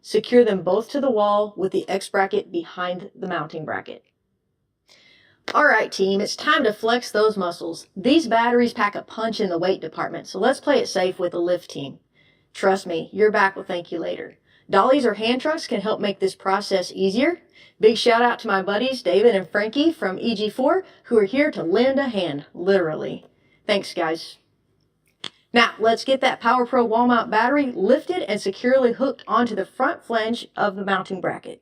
Secure them both to the wall with the X bracket behind the mounting bracket. Alright team, it's time to flex those muscles. These batteries pack a punch in the weight department, so let's play it safe with the lift team. Trust me, your back will thank you later. Dollies or hand trucks can help make this process easier. Big shout out to my buddies David and Frankie from EG4 who are here to lend a hand, literally. Thanks guys. Now let's get that PowerPro WallMount battery lifted and securely hooked onto the front flange of the mounting bracket.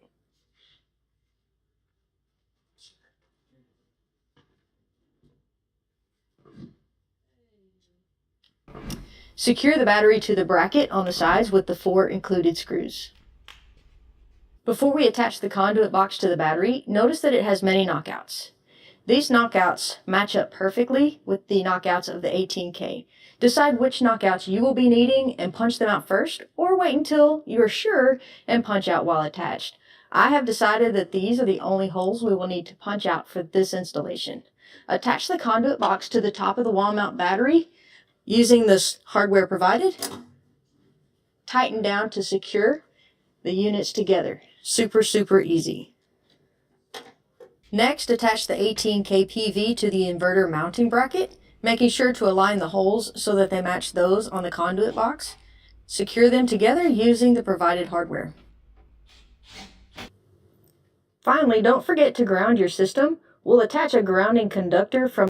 Secure the battery to the bracket on the sides with the 4 included screws. Before we attach the conduit box to the battery, notice that it has many knockouts. These knockouts match up perfectly with the knockouts of the 18K. Decide which knockouts you will be needing and punch them out first, or wait until you are sure and punch out while attached. I have decided that these are the only holes we will need to punch out for this installation. Attach the conduit box to the top of the WallMount battery using this hardware provided. Tighten down to secure the units together. Super easy. Next, attach the 18K PV to the inverter mounting bracket, making sure to align the holes so that they match those on the conduit box. Secure them together using the provided hardware. Finally, don't forget to ground your system. We'll attach a grounding conductor from